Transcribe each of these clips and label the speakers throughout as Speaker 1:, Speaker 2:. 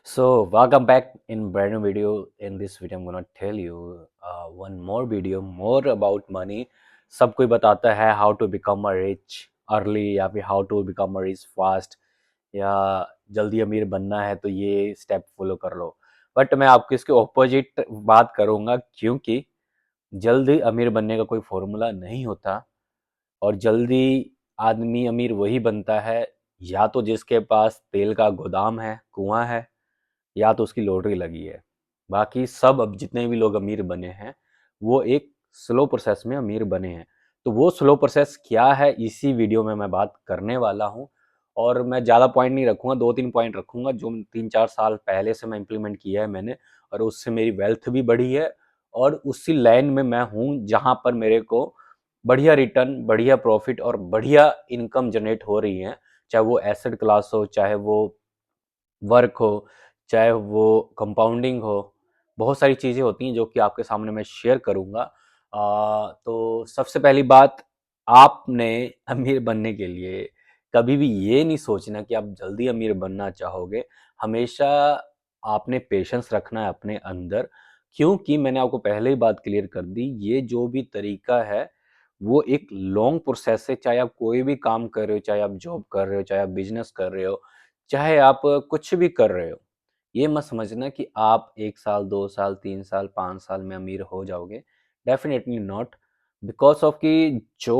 Speaker 1: So welcome back in brand new video. In this video, I'm gonna tell you one more video more about money. सब कोई बताता है how to become a rich early या फिर how to become a rich fast या जल्दी अमीर बनना है तो ये स्टेप फॉलो कर लो। बट मैं आपको इसके ऑपोजिट बात करूँगा क्योंकि जल्दी अमीर बनने का कोई फॉर्मूला नहीं होता और जल्दी आदमी अमीर वही बनता है या तो जिसके पास तेल का गोदाम है, कुआं है या तो उसकी लॉटरी लगी है। बाकी सब अब जितने भी लोग अमीर बने हैं वो एक स्लो प्रोसेस में अमीर बने हैं। तो वो स्लो प्रोसेस क्या है इसी वीडियो में मैं बात करने वाला हूँ। और मैं ज़्यादा पॉइंट नहीं रखूँगा, 2-3 पॉइंट रखूँगा जो 3-4 साल पहले से मैं इम्प्लीमेंट किया है मैंने, और उससे मेरी वेल्थ भी बढ़ी है और उसी लाइन में मैं हूँ जहाँ पर मेरे को बढ़िया रिटर्न, बढ़िया प्रॉफिट और बढ़िया इनकम जनरेट हो रही है। चाहे वो एसेट क्लास हो, चाहे वो वर्क हो, चाहे वो कंपाउंडिंग हो, बहुत सारी चीज़ें होती हैं जो कि आपके सामने मैं शेयर करूँगा। तो सबसे पहली बात, आपने अमीर बनने के लिए कभी भी ये नहीं सोचना कि आप जल्दी अमीर बनना चाहोगे। हमेशा आपने पेशेंस रखना है अपने अंदर, क्योंकि मैंने आपको पहले ही बात क्लियर कर दी, ये जो भी तरीका है वो एक लॉन्ग प्रोसेस है। चाहे आप कोई भी काम कर रहे हो, चाहे आप जॉब कर रहे हो, चाहे आप बिजनेस कर रहे हो, चाहे आप कुछ भी कर रहे हो, ये मत समझना कि आप 1 साल, 2 साल, 3 साल, 5 साल में अमीर हो जाओगे। Definitely not. बिकॉज़ ऑफ़ कि जो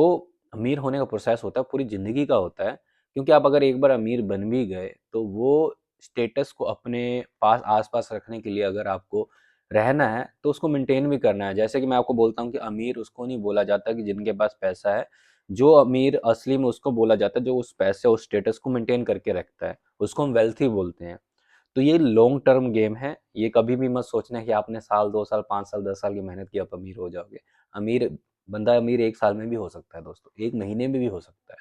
Speaker 1: अमीर होने का प्रोसेस होता है, पूरी ज़िंदगी का होता है। क्योंकि आप अगर एक बार अमीर बन भी गए, तो वो स्टेटस को अपने पास आस-पास रखने के लिए अगर आपको रहना है, तो उसको मेंटेन भी करना है। जैसे कि मैं आपको बोलता हूँ कि अमीर उसको नहीं बोला जाता कि जिनके पास पैसा है। जो अमीर असली में उसको बोला जाता है, जो उस पैसे और स्टेटस को मेंटेन करके रखता है। उसको हम वेल्थी बोलते हैं। तो ये लॉन्ग टर्म गेम है। ये कभी भी मत सोचना कि आपने साल, 2 साल, 5 साल, 10 साल की मेहनत की आप अमीर हो जाओगे। अमीर बंदा अमीर 1 साल में भी हो सकता है दोस्तों, 1 महीने में भी हो सकता है।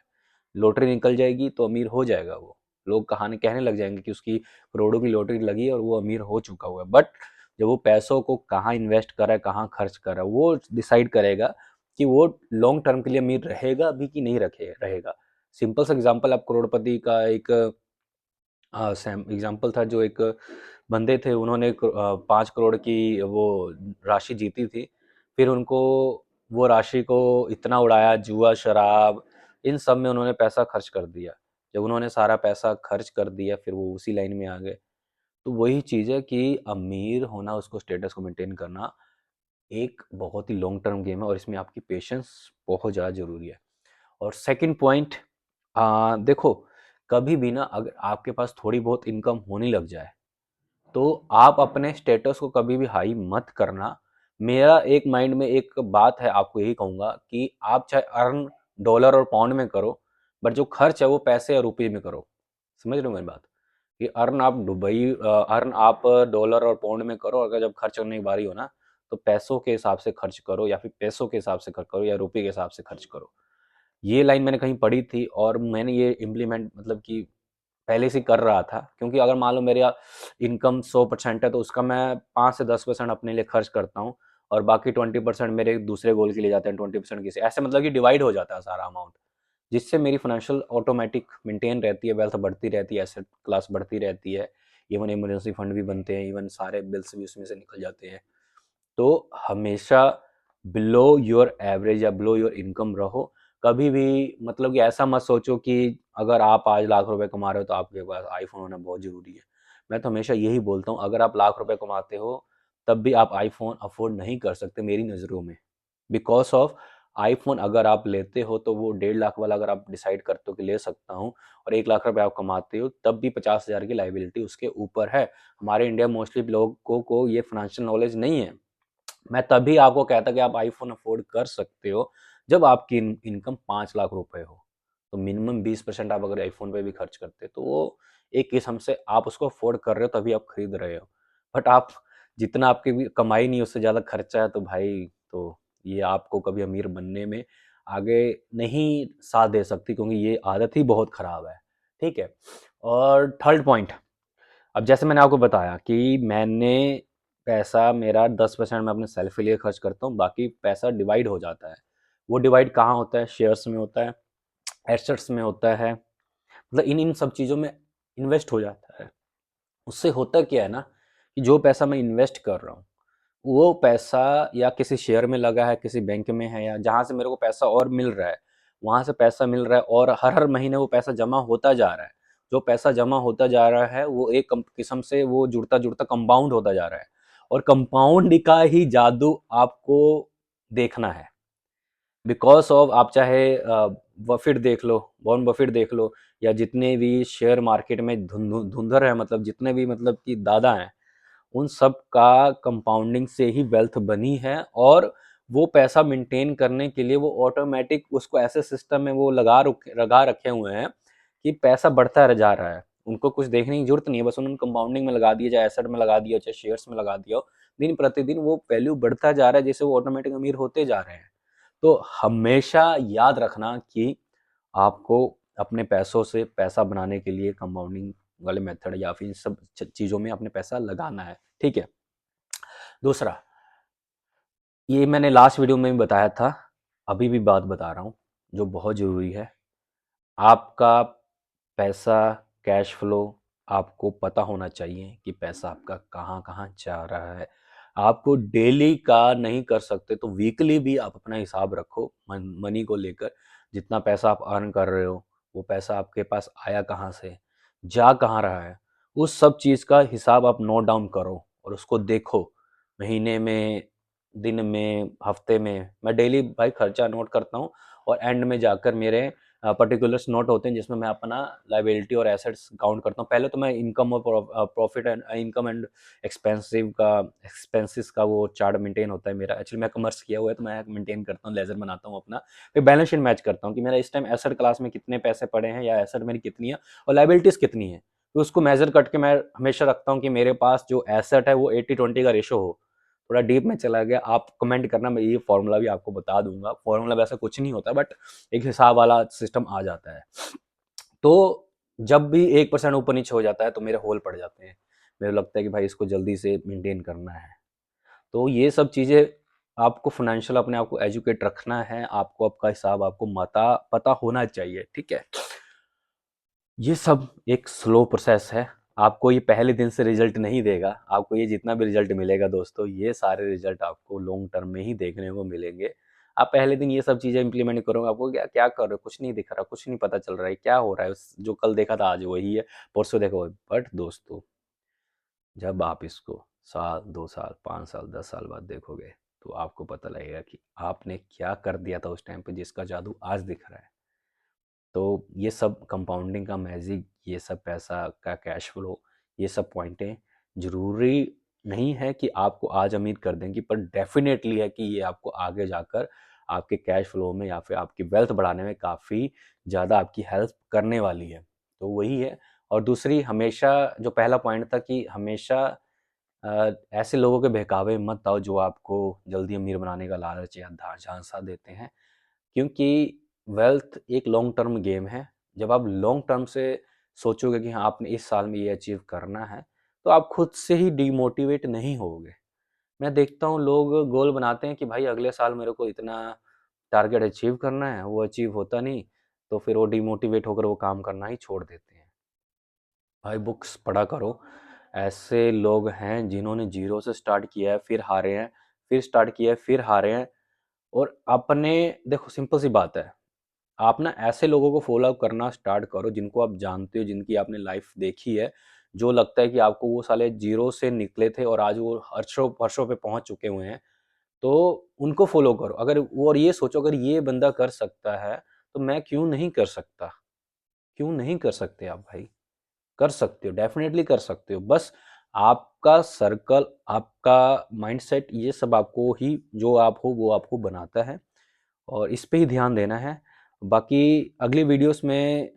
Speaker 1: लॉटरी निकल जाएगी तो अमीर हो जाएगा वो। लोग कहानी कहने लग जाएंगे कि उसकी करोड़ों की लॉटरी लगी है और वो अमीर हो चुका हुआ है। बट जब वो पैसों को कहाँ इन्वेस्ट कर रहा है, कहाँ खर्च कर रहा है, वो डिसाइड करेगा कि वो लॉन्ग टर्म के लिए अमीर रहेगा भी कि नहीं रहेगा। सिंपल सा एग्जांपल, आप करोड़पति का एक सैम एग्जाम्पल था। जो एक बंदे थे, उन्होंने 5 करोड़ की वो राशि जीती थी। फिर उनको वो राशि को इतना उड़ाया, जुआ, शराब, इन सब में उन्होंने पैसा खर्च कर दिया। जब उन्होंने सारा पैसा खर्च कर दिया, फिर वो उसी लाइन में आ गए। तो वही चीज़ है कि अमीर होना, उसको स्टेटस को मेंटेन करना एक बहुत ही लॉन्ग टर्म गेम है और इसमें आपकी पेशेंस बहुत ज़्यादा ज़रूरी है। और सेकंड पॉइंट, देखो, कभी भी ना अगर आपके पास थोड़ी बहुत इनकम होने लग जाए तो आप अपने स्टेटस को कभी भी हाई मत करना। मेरा एक माइंड में एक बात है, आपको यही कहूँगा कि आप चाहे अर्न डॉलर और पाउंड में करो, बट जो खर्च है वो पैसे और रुपये में करो। समझ रहे हो मेरी बात? कि अर्न आप अर्न आप डॉलर और पाउंड में करो, अगर जब खर्च करने की बारी हो ना, तो पैसों के हिसाब से खर्च करो या फिर पैसों के हिसाब से खर्च करो या रुपये के हिसाब से खर्च करो। ये लाइन मैंने कहीं पढ़ी थी और मैंने ये इम्प्लीमेंट मतलब कि पहले से कर रहा था। क्योंकि अगर मान लो मेरा इनकम 100% है तो उसका मैं 5 से 10% अपने लिए खर्च करता हूँ और बाकी 20% मेरे दूसरे गोल के लिए जाते हैं, 20% किसी ऐसे, मतलब कि डिवाइड हो जाता है सारा अमाउंट, जिससे मेरी फाइनेंशियल ऑटोमेटिक मेंटेन रहती है, वेल्थ बढ़ती रहती है, एसेट क्लास बढ़ती रहती है। इवन इमरजेंसी फंड भी बनते हैं, इवन सारे बिल्स भी उसमें से निकल जाते हैं। तो हमेशा बिलो योर एवरेज या बिलो योर इनकम रहो। कभी भी मतलब कि ऐसा मत सोचो कि अगर आप आज लाख रुपए कमा रहे हो तो आपके पास आईफोन होना बहुत ज़रूरी है। मैं तो हमेशा यही बोलता हूँ, अगर आप लाख रुपए कमाते हो तब भी आप आईफोन अफोर्ड नहीं कर सकते मेरी नज़रों में। बिकॉज ऑफ आईफोन अगर आप लेते हो तो वो 1.5 लाख वाला अगर आप डिसाइड करते हो कि ले सकता हूँ, और 1 लाख रुपए आप कमाते हो तब भी 50,000 की लाइबिलिटी उसके ऊपर है। हमारे इंडिया मोस्टली लोगों को ये फाइनेंशियल नॉलेज नहीं है। मैं तभी आपको कहता कि आप आईफोन अफोर्ड कर सकते हो जब आपकी इनकम 5 लाख रुपए हो। तो मिनिमम 20% आप अगर आईफोन पे भी खर्च करते हो तो वो एक किस्म से आप उसको अफोर्ड कर रहे हो, तभी आप खरीद रहे हो। बट आप जितना आपकी भी कमाई नहीं उससे ज़्यादा खर्चा है तो भाई, तो ये आपको कभी अमीर बनने में आगे नहीं साथ दे सकती, क्योंकि ये आदत ही बहुत ख़राब है। ठीक है। और थर्ड पॉइंट, अब जैसे मैंने आपको बताया कि मैंने पैसा मेरा 10% मैं अपने सेल्फ के लिए खर्च करता हूँ, बाकी पैसा डिवाइड हो जाता है। वो डिवाइड कहाँ होता है? शेयर्स में होता है, एसेट्स में होता है, मतलब इन इन सब चीज़ों में इन्वेस्ट हो जाता है। उससे होता क्या है ना कि जो पैसा मैं इन्वेस्ट कर रहा हूँ, वो पैसा या किसी शेयर में लगा है, किसी बैंक में है, या जहाँ से मेरे को पैसा और मिल रहा है, वहाँ से पैसा मिल रहा है और हर हर महीने वो पैसा जमा होता जा रहा है। जो पैसा जमा होता जा रहा है वो एक किस्म से वो जुड़ता जुड़ता कंपाउंड होता जा रहा है, और कंपाउंड का ही जादू आपको देखना है। बिकॉज ऑफ आप चाहे बफेट देख लो, वॉरेन बफेट देख लो, या जितने भी शेयर मार्केट में धुंधर है, मतलब जितने भी मतलब कि दादा हैं, उन सब का कंपाउंडिंग से ही वेल्थ बनी है। और वो पैसा मेंटेन करने के लिए वो ऑटोमेटिक उसको ऐसे सिस्टम में वो लगा रखे हुए हैं कि पैसा बढ़ता रह जा रहा है। उनको कुछ देखने की जरूरत नहीं है, बस उन्होंने कंपाउंडिंग में लगा दिया, चाहे एसेट में लगा दिया, चाहे शेयर्स में लगा दिया हो, दिन प्रतिदिन वो वैल्यू बढ़ता जा रहा है, जैसे वो ऑटोमेटिक अमीर होते जा रहे हैं। तो हमेशा याद रखना कि आपको अपने पैसों से पैसा बनाने के लिए कंपाउंडिंग वाले मेथड या फिर इन सब चीज़ों में अपने पैसा लगाना है, ठीक है। दूसरा, ये मैंने लास्ट वीडियो में भी बताया था, अभी भी बात बता रहा हूँ जो बहुत ज़रूरी है। आपका पैसा, कैश फ्लो, आपको पता होना चाहिए कि पैसा आपका कहाँ कहाँ जा रहा है। आपको डेली का नहीं कर सकते तो वीकली भी आप अपना हिसाब रखो मनी को लेकर। जितना पैसा आप अर्न कर रहे हो, वो पैसा आपके पास आया कहाँ से, जा कहाँ रहा है, उस सब चीज़ का हिसाब आप नोट डाउन करो और उसको देखो। महीने में, दिन में, हफ्ते में, मैं डेली भाई खर्चा नोट करता हूँ, और एंड में जाकर मेरे पर्टिकुलर्स नोट होते हैं जिसमें मैं अपना लाइबिलिटी और एसेट्स काउंट करता हूँ। पहले तो मैं इनकम और profit and income and expenses का वो चार्ट मेंटेन होता है मेरा। एक्चुअली मैं कॉमर्स किया हुआ है तो मैं मेंटेन करता हूँ, लेजर बनाता हूँ अपना, फिर बैलेंस शीट मैच करता हूँ कि मेरा इस टाइम एसेट क्लास में कितने पैसे पड़े हैं, या एसेट मेरी कितनी है और लाइबिलिटीज़ कितनी है। तो उसको मेजर करके मैं हमेशा रखता हूँ कि मेरे पास जो एसेट है वो 80-20 का रेशो हो। थोड़ा डीप में चला गया, आप कमेंट करना, मैं ये फॉर्मूला भी आपको बता दूंगा। फॉर्मूला वैसा कुछ नहीं होता, बट एक हिसाब वाला सिस्टम आ जाता है। तो जब भी 1% ऊपर नीचे हो जाता है तो मेरे होल पड़ जाते हैं, मेरे लगता है कि भाई इसको जल्दी से मेंटेन करना है। तो ये सब चीज़ें आपको फाइनेंशियल अपने आप को एजुकेट रखना है, आपको आपका हिसाब आपको मता पता होना चाहिए, ठीक है। ये सब एक स्लो प्रोसेस है, आपको ये पहले दिन से रिजल्ट नहीं देगा। आपको ये जितना भी रिजल्ट मिलेगा दोस्तों, ये सारे रिजल्ट आपको लॉन्ग टर्म में ही देखने को मिलेंगे। आप पहले दिन ये सब चीज़ें इंप्लीमेंट करोगे, आपको क्या क्या कर रहे हो, कुछ नहीं दिख रहा, कुछ नहीं पता चल रहा है क्या हो रहा है, जो कल देखा था आज वही है, परसों देखो वही। बट दोस्तों, जब आप इसको साल, 2 साल, 5 साल, 10 साल बाद देखोगे, तो आपको पता लगेगा कि आपने क्या कर दिया था उस टाइम पे, जिसका जादू आज दिख रहा है। तो ये सब कंपाउंडिंग का मैजिक, ये सब पैसा का कैश फ्लो, ये सब पॉइंटें ज़रूरी नहीं है कि आपको आज अमीर कर देंगी, पर डेफिनेटली है कि ये आपको आगे जाकर आपके कैश फ्लो में या फिर आपकी वेल्थ बढ़ाने में काफ़ी ज़्यादा आपकी हेल्प करने वाली है। तो वही है। और दूसरी, हमेशा जो पहला पॉइंट था कि हमेशा ऐसे लोगों के बहकावे में मत आओ जो आपको जल्दी अमीर बनाने का लालच या झांसा देते हैं, क्योंकि वेल्थ एक लॉन्ग टर्म गेम है। जब आप लॉन्ग टर्म से सोचोगे कि हाँ आपने इस साल में ये अचीव करना है, तो आप खुद से ही डिमोटिवेट नहीं होगे। मैं देखता हूँ लोग गोल बनाते हैं कि भाई अगले साल मेरे को इतना टारगेट अचीव करना है, वो अचीव होता नहीं, तो फिर वो डिमोटिवेट होकर वो काम करना ही छोड़ देते हैं। भाई बुक्स पढ़ा करो। ऐसे लोग हैं जिन्होंने जीरो से स्टार्ट किया है, फिर हारे हैं, फिर स्टार्ट किया है, फिर हारे हैं। और अपने, देखो सिंपल सी बात है, आप ना ऐसे लोगों को फॉलो अप करना स्टार्ट करो जिनको आप जानते हो, जिनकी आपने लाइफ देखी है, जो लगता है कि आपको वो साले जीरो से निकले थे और आज वो हर्षों वर्षों पे पहुंच चुके हुए हैं। तो उनको फॉलो करो। अगर वो, और ये सोचो अगर ये बंदा कर सकता है तो मैं क्यों नहीं कर सकता। क्यों नहीं कर सकते आप भाई? कर सकते हो, डेफिनेटली कर सकते हो। बस आपका सर्कल, आपका माइंडसेट, ये सब आपको ही, जो आप हो वो आपको बनाता है, और इस पे ही ध्यान देना है। बाकी अगली वीडियोस में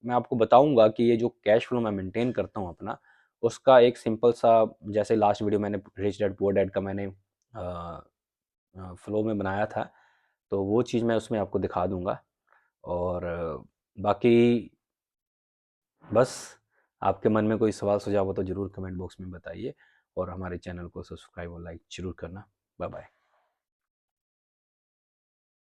Speaker 1: मैं आपको बताऊंगा कि ये जो कैश फ्लो मैं मेंटेन करता हूँ अपना, उसका एक सिंपल सा, जैसे लास्ट वीडियो मैंने रिच डैड पुअर डैड का मैंने फ्लो में बनाया था, तो वो चीज़ मैं उसमें आपको दिखा दूंगा। और बाकी बस, आपके मन में कोई सवाल सुझाव हो तो ज़रूर कमेंट बॉक्स में बताइए, और हमारे चैनल को सब्सक्राइब और लाइक ज़रूर करना। Bye bye.